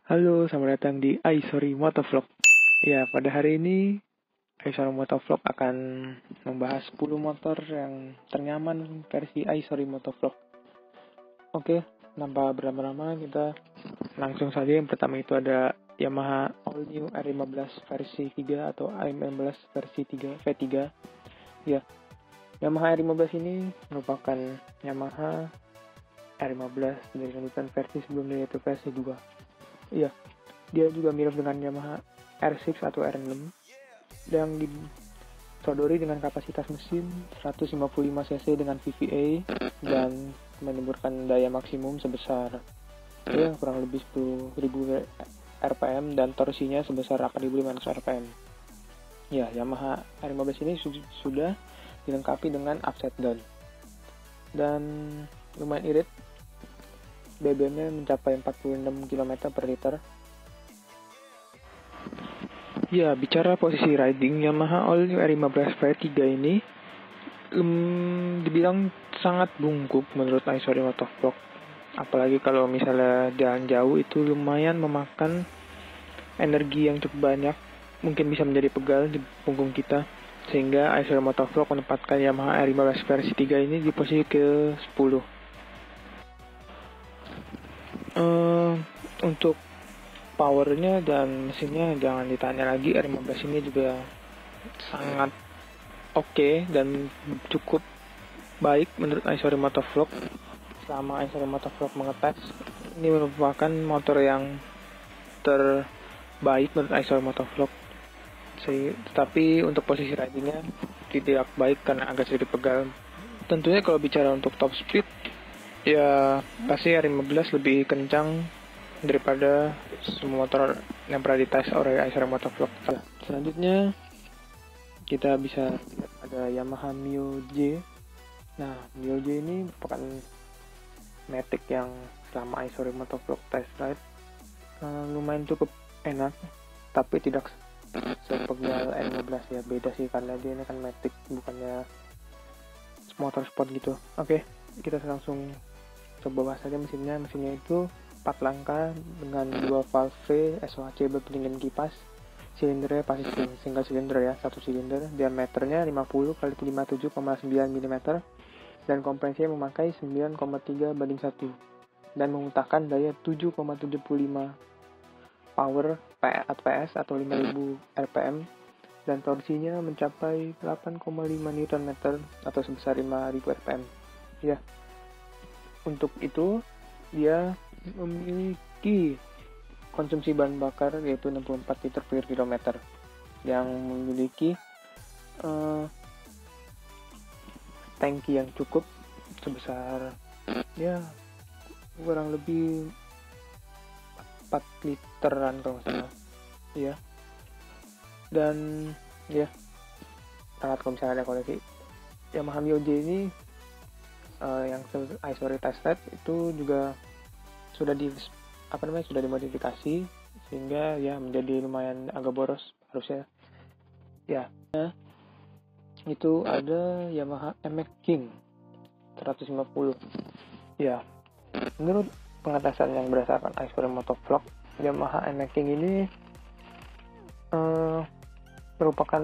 Halo, selamat datang di iSorry Motovlog. Ya, pada hari ini iSorry Motovlog akan membahas 10 motor yang ternyaman versi iSorry Motovlog. Oke, tanpa berlama-lama kita langsung saja. Yang pertama itu ada Yamaha All New R15 versi 3 atau AM15 versi 3 V3. Ya, Yamaha R15 ini merupakan Yamaha R15 dari lanjutan versi sebelumnya yaitu versi 2. Iya, dia juga mirip dengan Yamaha R6 atau R6 yang disodori dengan kapasitas mesin 155 cc dengan VVA dan menimbulkan daya maksimum sebesar kurang lebih 10.000 rpm dan torsinya sebesar 8.500 rpm. Ya, Yamaha R15 ini sudah dilengkapi dengan upside down dan lumayan irit. BBM-nya mencapai 46 km per liter. Ya, bicara posisi riding, Yamaha All New R15 V3 ini dibilang sangat bungkuk menurut iSorry Motovlog. Apalagi kalau misalnya jalan jauh itu lumayan memakan energi yang cukup banyak, mungkin bisa menjadi pegal di punggung kita. Sehingga iSorry Motovlog menempatkan Yamaha R15 versi 3 ini di posisi ke-10. Untuk powernya dan mesinnya jangan ditanya lagi. R15 ini juga sangat oke dan cukup baik menurut iSorry Motovlog. Selama iSorry Motovlog mengetes, ini merupakan motor yang terbaik menurut iSorry Motovlog. Tetapi untuk posisi ridingnya tidak baik karena agak sedikit pegal. Tentunya kalau bicara untuk top speed, ya pasti R15 lebih kencang daripada semua motor yang pernah dites oleh iSorry Motovlog. Selanjutnya kita bisa lihat ada Yamaha Mio J. Nah, Mio J ini merupakan matic yang selama iSorry Motovlog test ride lumayan cukup enak, tapi tidak sepegal R15 ya. Beda sih karena dia ini kan matic, bukannya motor sport gitu. Oke, kita langsung coba bahas aja mesinnya. Mesinnya itu 4 langkah dengan 2 valve SOHC berpendingin kipas. Silindernya pasti single silinder ya, 1 silinder. Diameternya 50 x 57,9 mm dan kompresinya memakai 9,3:1 dan memutarkan daya 7,75 power PS atau 5000 rpm dan torsinya mencapai 8,5 Nm atau sebesar 5000 rpm. Ya. Untuk itu dia memiliki konsumsi bahan bakar yaitu 64 liter per kilometer, yang memiliki tangki yang cukup sebesar ya kurang lebih 4 literan kalau nggak salah ya. Dan ya sangat kalau misalnya ada koleksi Yamaha Mio J ini yang iSorry test ride itu juga sudah dimodifikasi sehingga ya menjadi lumayan agak boros harusnya ya. Nah, itu ada Yamaha MX King 150 ya. Menurut pengetesan yang berdasarkan iSorry Motovlog, Yamaha MX King ini merupakan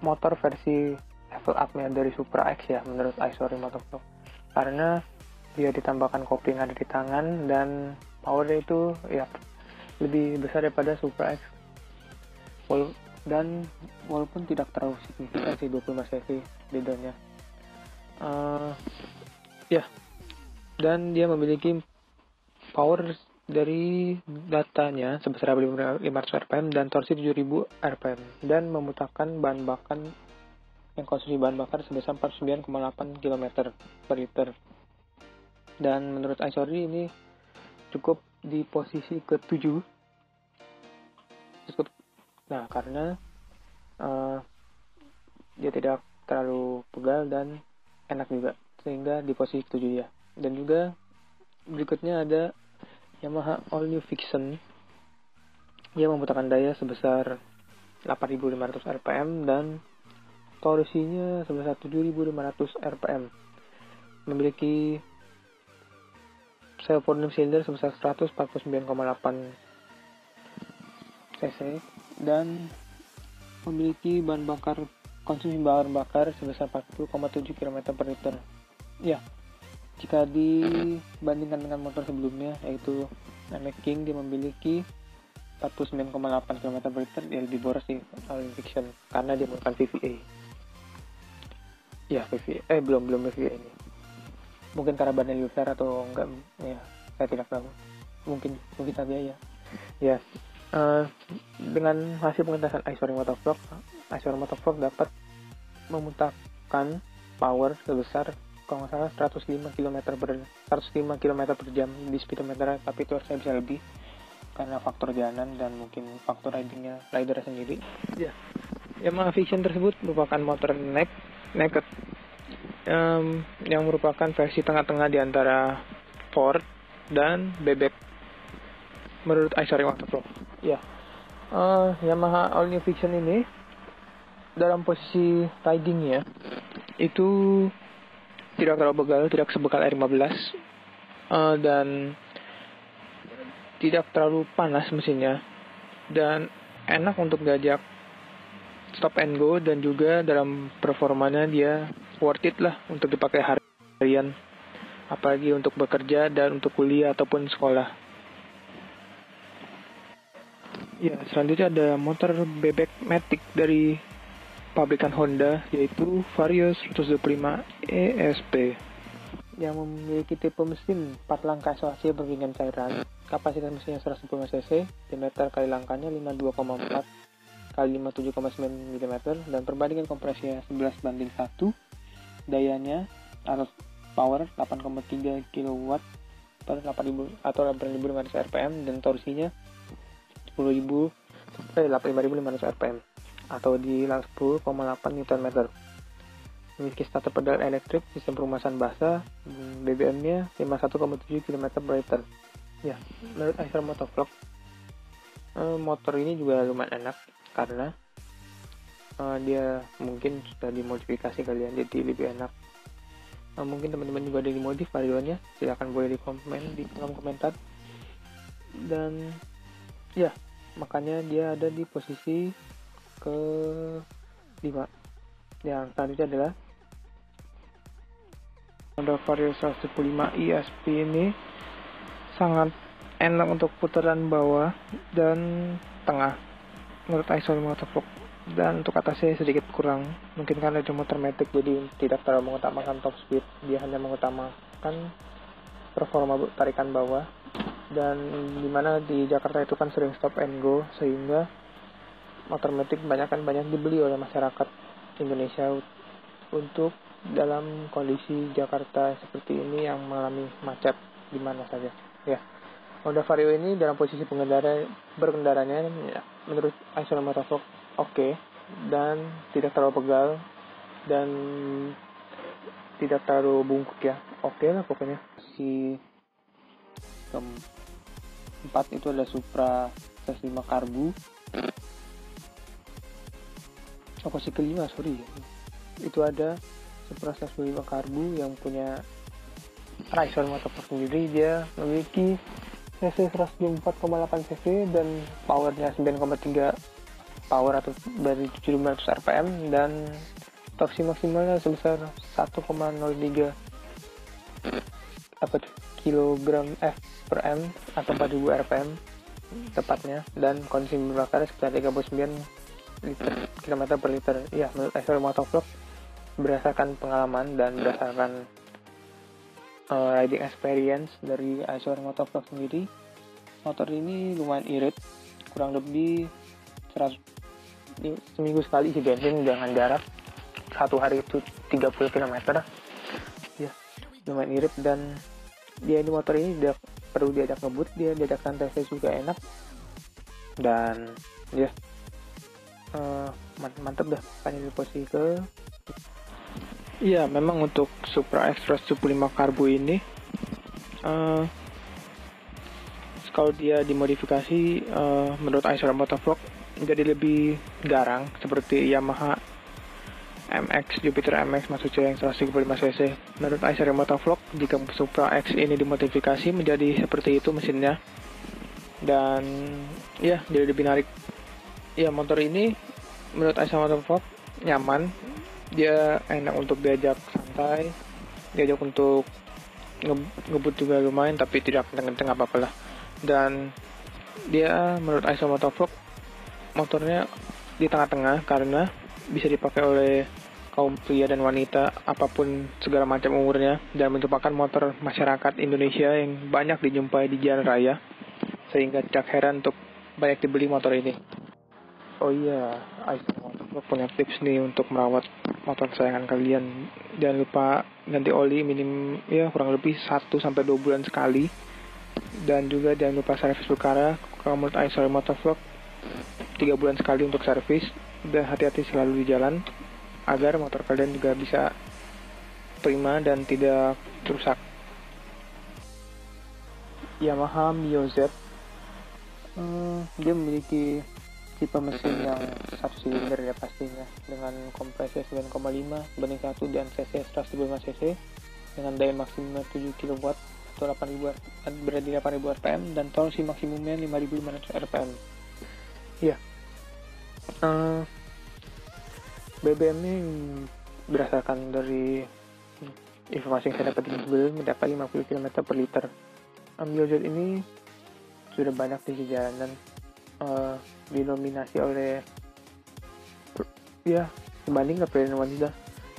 motor versi level up-nya dari Supra X ya menurut iSorry Motovlog, karena dia ditambahkan kopling ada di tangan dan powernya itu ya lebih besar daripada Supra X. Dan walaupun tidak terlalu signifikan sih 25 cc bedanya. Dan dia memiliki power dari datanya sebesar 500 rpm dan torsi 7000 rpm dan memutarkan bahan bakar yang konsumsi bahan bakar sebesar 49,8 km per liter. Dan menurut iSorry ini cukup di posisi ke-7. Nah, karena dia tidak terlalu pegal dan enak juga, sehingga di posisi ke-7 ya. Dan juga berikutnya ada Yamaha All New Vixen. Dia memutarkan daya sebesar 8.500 rpm dan torsinya sebesar 7.500 rpm. Memiliki self volume silinder sebesar 149,8 cc dan memiliki konsumsi bahan bakar sebesar 40,7 km per liter. Ya, jika dibandingkan dengan motor sebelumnya yaitu NMAX King, dia memiliki 49,8 km per liter, dia lebih boros di all injection karena dia menggunakan VVA. Ya, VVA, belum VVA ini. Mungkin karena bannya lebih besar atau enggak, ya saya tidak tahu. Mungkin saja ya. Ya, dengan hasil pengentasan isoring motovlog dapat memuntahkan power sebesar kalau nggak salah 105 km per jam di speedometer, tapi itu harusnya bisa lebih karena faktor jalanan dan mungkin faktor rider sendiri. Ya, Yamaha Vision tersebut merupakan motor naked yang merupakan versi tengah-tengah di antara Ford dan bebek menurut isoring motovlog. Ya, Yamaha All New Vision ini dalam posisi ridingnya itu tidak terlalu begal, tidak sebekal R15, dan tidak terlalu panas mesinnya, dan enak untuk diajak stop and go, dan juga dalam performanya dia worth it lah untuk dipakai harian, apalagi untuk bekerja dan untuk kuliah ataupun sekolah. Ya, selanjutnya ada motor bebek Matic dari pabrikan Honda, yaitu Vario 125 ESP yang memiliki tipe mesin 4 langkah isolasi berpinggir cairan. Kapasitas mesinnya 110 cc, diameter kali langkahnya 52,4 kali 57,9 mm, dan perbandingan kompresinya 11:1. Dayanya atau power 8,3 kW per 8.000 atau 8.500 rpm, dan torsinya 8.500 rpm atau di 10,8 Nm. Memiliki starter pedal elektrik, sistem perumasan basah, BBM-nya 51,7 km per liter. Ya, menurut isoring motovlog, motor ini juga lumayan enak karena dia mungkin sudah dimodifikasi kalian, jadi lebih enak. Mungkin teman-teman juga ada dimodif varionya, silahkan boleh di kolom komentar. Dan ya, makanya dia ada di posisi ke-5. Yang selanjutnya adalah Honda Vario 125 ESP. Ini sangat enak untuk putaran bawah dan tengah menurut isoring motovlog, dan untuk atasnya sedikit kurang, mungkin karena itu motor matic jadi tidak terlalu mengutamakan top speed, dia hanya mengutamakan performa tarikan bawah, dan dimana di Jakarta itu kan sering stop and go, sehingga motor matic banyak dibeli oleh masyarakat Indonesia untuk dalam kondisi Jakarta seperti ini yang mengalami macet di mana saja. Ya, Honda Vario ini dalam posisi berkendaranya ya, menurut isoring motovlog oke, dan tidak terlalu pegal dan tidak terlalu bungkuk ya, oke lah pokoknya. Si keempat itu ada Supra S5 Karbu. Posisi kelima itu ada Supra 125 Karbu yang punya isoring motovlog sendiri. Dia memiliki cc 104,8 cc dan powernya 9,3 power atau dari 700 rpm, dan torsi maksimalnya sebesar 1,03 kg F per M atau 4000 rpm tepatnya, dan konsumsi bakar sekitar 39 km per liter. Ya, menurut isoring motovlog, berdasarkan pengalaman dan berdasarkan riding experience dari isoring motovlog sendiri, motor ini lumayan irit, kurang lebih 100 seminggu sekali isi bensin dengan jarak satu hari itu 30 km. Ya, lumayan irit, dan dia ini motor ini tidak perlu diajak ngebut, dia diajak santai juga enak, dan ya mantep dah kan di posisi ke. Iya, memang untuk Supra Express 75 Karbu ini kalau dia dimodifikasi menurut isoring motovlog jadi lebih garang seperti Yamaha MX, Jupiter MX maksudnya yang 135 cc. Menurut Aisyah Motovlog, jika Supra X ini dimodifikasi menjadi seperti itu mesinnya, dan ya jadi lebih menarik. Ya, motor ini menurut Aisyah Motovlog nyaman, dia enak untuk diajak santai, diajak untuk ngebut juga lumayan, tapi tidak kenceng-kenceng apa-apa lah. Dan dia menurut Aisyah Motovlog motornya di tengah-tengah karena bisa dipakai oleh kaum pria dan wanita apapun segala macam umurnya, dan merupakan motor masyarakat Indonesia yang banyak dijumpai di jalan raya, sehingga tidak heran untuk banyak dibeli motor ini. Oh iya, Aisyah Motovlog punya tips nih untuk merawat motor kesayangan kalian. Jangan lupa ganti oli kurang lebih 1-2 bulan sekali, dan juga jangan lupa servis perkara. Kalau menurut Aisyah Motovlog 3 bulan sekali untuk servis, dan hati-hati selalu di jalan agar motor kalian juga bisa prima dan tidak rusak. Yamaha Mio Z, dia memiliki tipe mesin yang 1 silinder ya pastinya, dengan kompresi 9,5 banding 1 dan cc 115 cc dengan daya maksimum 7 kW atau 8.000 berada di 8.000 rpm dan torsi maksimumnya 5.500 rpm. Ya, BBM ini berdasarkan dari informasi yang saya dapat di Google mendapat 50 km per liter. Mio Z ini sudah banyak di jalanan, dinominasi oleh sebanding ke pilihan wanita,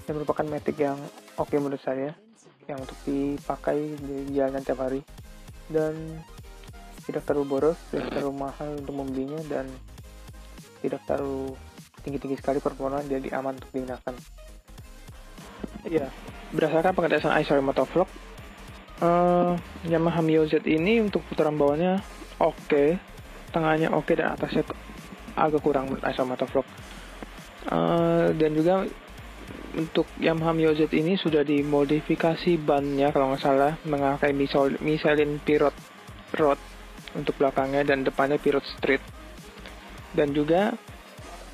yang merupakan matic yang oke menurut saya, yang untuk dipakai di jalanan tiap hari, dan tidak terlalu boros, tidak terlalu mahal untuk membelinya, dan tidak terlalu tinggi-tinggi sekali performa, jadi aman untuk digunakan. Ya, berdasarkan pengetesan Aisyah Motovlog, Yamaha Mio Z ini untuk putaran bawahnya oke, tengahnya oke, dan atasnya agak kurang menurut Aisyah Motovlog. Dan juga untuk Yamaha Mio Z ini sudah dimodifikasi bannya kalau nggak salah, memakai Michelin Pilot Road untuk belakangnya dan depannya Pilot Street. Dan juga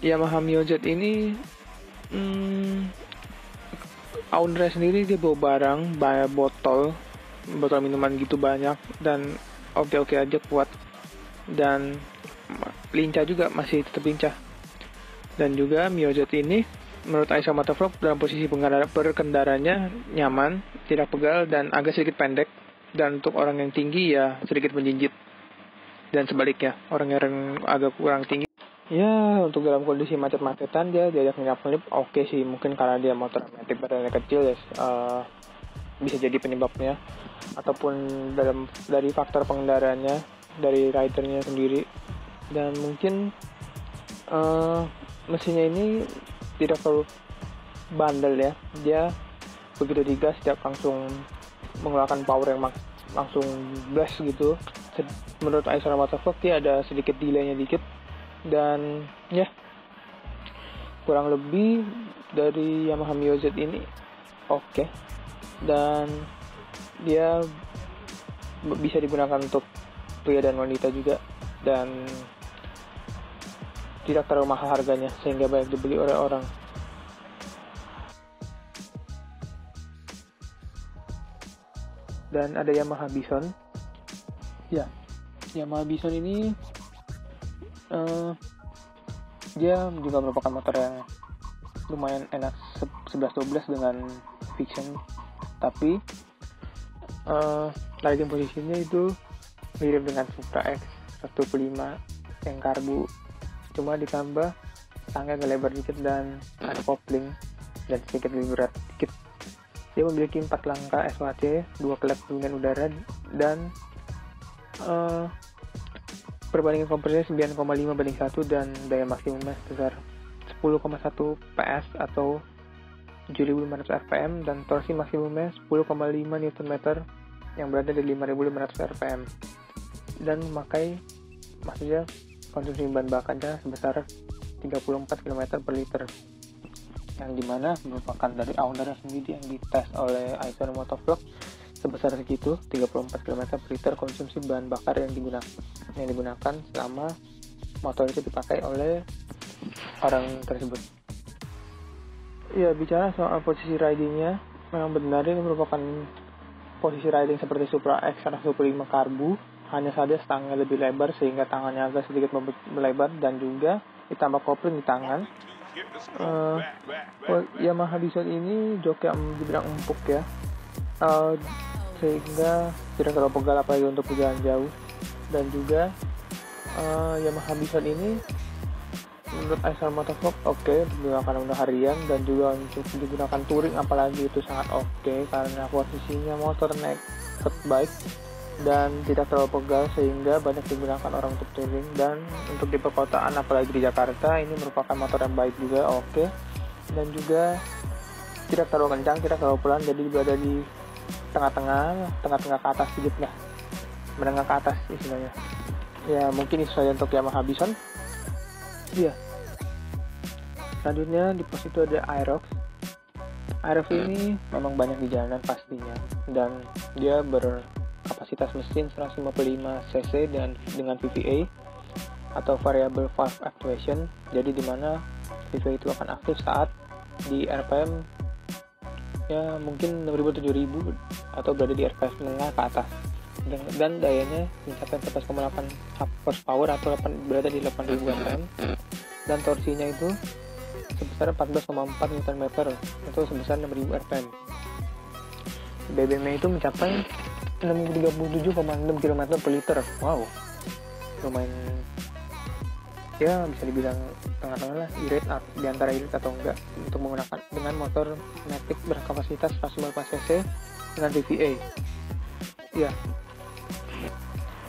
Yamaha Mio Z ini ownernya sendiri dia bawa barang, banyak botol minuman gitu banyak, dan oke aja, kuat, dan lincah juga, masih tetap lincah. Dan juga Mio Z ini menurut Aisyah Motovlog dalam posisi berkendaranya nyaman, tidak pegal, dan agak sedikit pendek, dan untuk orang yang tinggi ya sedikit menjinjit, dan sebaliknya orang yang agak kurang tinggi ya untuk dalam kondisi macet-macetan dia diajak ngilap-ngilip oke sih, mungkin karena dia motor matic badannya kecil ya, bisa jadi penyebabnya, ataupun dari faktor pengendaraannya, dari ridernya sendiri. Dan mungkin mesinnya ini tidak terlalu bandel ya, dia begitu digas dia langsung mengeluarkan power yang langsung blast gitu. Menurut Aisyah Motovlog dia ada sedikit delaynya dikit, dan ya kurang lebih dari Yamaha Mio Z ini oke. Dan dia bisa digunakan untuk pria dan wanita juga, dan tidak terlalu mahal harganya sehingga banyak dibeli oleh orang. Dan ada Yamaha Bison. Ya, Yamaha Bison ini dia juga merupakan motor yang lumayan enak 11-12 dengan fiction, tapi riding posisinya itu mirip dengan Supra X 125 yang karbu, cuma ditambah tangga agak lebar dikit dan ada kopling dan sedikit lebih berat dikit. Dia memiliki 4 langkah SWC, 2 klep pendingin udara, dan perbandingan kompresnya 9,5:1 dan daya maksimumnya sebesar 10,1 PS atau 7.500 rpm, dan torsi maksimumnya 10,5 Nm yang berada di 5.500 rpm, dan maksudnya konsumsi bahan bakarnya sebesar 34 km per liter, yang dimana merupakan dari ownernya sendiri yang dites oleh Aisyah Motovlog sebesar segitu, 34 km per liter konsumsi bahan bakar yang digunakan selama motor itu dipakai oleh orang tersebut. Ya, bicara soal posisi ridingnya, memang benar ini merupakan posisi riding seperti Supra X 125 karbu, hanya saja stangnya lebih lebar sehingga tangannya agak sedikit melebar dan juga ditambah kopling di tangan. Yamaha Bison ini jok yang dibilang empuk ya, sehingga tidak terlalu pegal apalagi untuk perjalanan jauh. Dan juga Yamaha Bison ini menurut Acer Motovlog oke digunakan untuk harian dan juga untuk digunakan touring apalagi itu sangat oke karena posisinya motor naked bike dan tidak terlalu pegal sehingga banyak digunakan orang untuk touring. Dan untuk di perkotaan apalagi di Jakarta ini merupakan motor yang baik juga, oke, dan juga tidak terlalu kencang, tidak terlalu pelan, jadi berada di tengah-tengah ke atas sedikit lah, menengah ke atas istilahnya. Ya mungkin itu saja untuk Yamaha Bison. Iya. Selanjutnya di pos itu ada Aerox. Aerox ini memang banyak di jalanan pastinya dan dia berkapasitas mesin 155 cc dan dengan VVA atau Variable Valve Actuation. Jadi dimana VVA itu akan aktif saat di RPM ya mungkin 6.000-7.000 atau berada di RPM menengah ke atas. Dan dayanya mencapai 14,8 horsepower atau berada di 8.000 Nm dan torsinya itu sebesar 14,4 Nm atau sebesar 6.000 rpm. BBM-nya itu mencapai 637,6 km per liter. Wow, lumayan ya, bisa dibilang tengah-tengah lah, irit di antara irit atau enggak untuk menggunakan dengan motor Matic berkapasitas 150 cc dengan VVA. Ya,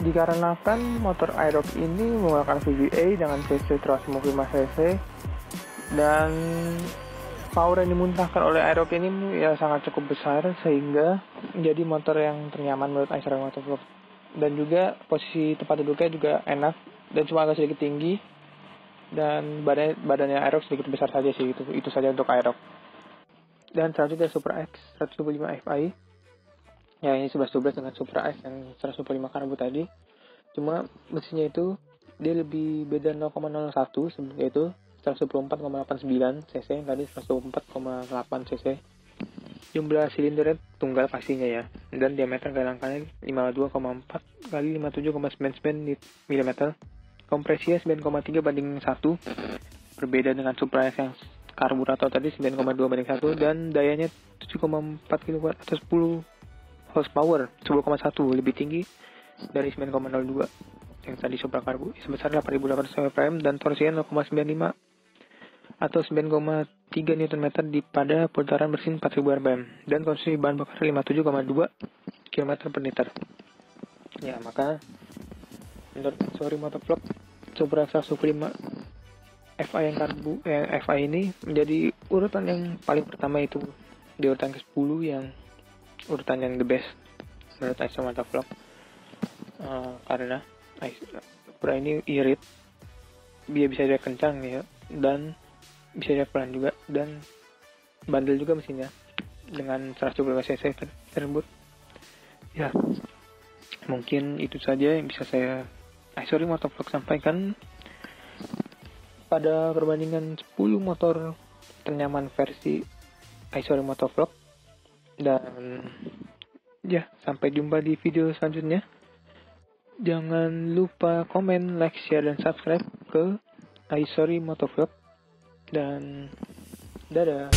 dikarenakan motor Aerox ini menggunakan VVA dengan cc 155 cc dan power yang dimuntahkan oleh Aerox ini ya sangat cukup besar sehingga menjadi motor yang ternyaman menurut Acer Motovlog. Dan juga posisi tempat duduknya juga enak dan cuma agak sedikit tinggi dan badannya Aerox sedikit besar saja sih, itu saja untuk Aerox. Dan selanjutnya Supra X 125 Fi. Ya ini 11-12 dengan Supra X yang 125 karbu tadi. Cuma mesinnya itu dia lebih beda 0,01 yaitu 124,89 cc yang tadi 104,8 cc. Jumlah silindernya tunggal pastinya ya. Dan diameter kelangkannya 52,4 kali 57,99 mm. Kompresinya 9,3 banding 1. Berbeda dengan Supra X yang karburator tadi 9,2 banding 1 dan dayanya 7,4 kW atau 10 horsepower 10,1 lebih tinggi dari 9,02 yang tadi Supra karbu sebesar 8.800 rpm dan torsinya 0,95 atau 9,3 Nm pada putaran mesin 4.000 rpm dan konsumsi bahan bakar 57,2 km per liter. Ya maka menurut Motovlog Supra 105 FI yang karbu FI ini menjadi urutan yang paling pertama, itu di urutan ke-10 yang urutan yang the best menurut Acer Motovlog. Karena Supra ini irit, dia bisa dia kencang ya dan bisa dia pelan juga dan bandel juga mesinnya dengan 125 cc tersebut. Ya mungkin itu saja yang bisa saya Acer Motovlog sampaikan pada perbandingan 10 motor ternyaman versi Acer Motovlog. Dan ya, sampai jumpa di video selanjutnya. Jangan lupa komen, like, share, dan subscribe ke Acer Motovlog. Dan dadah.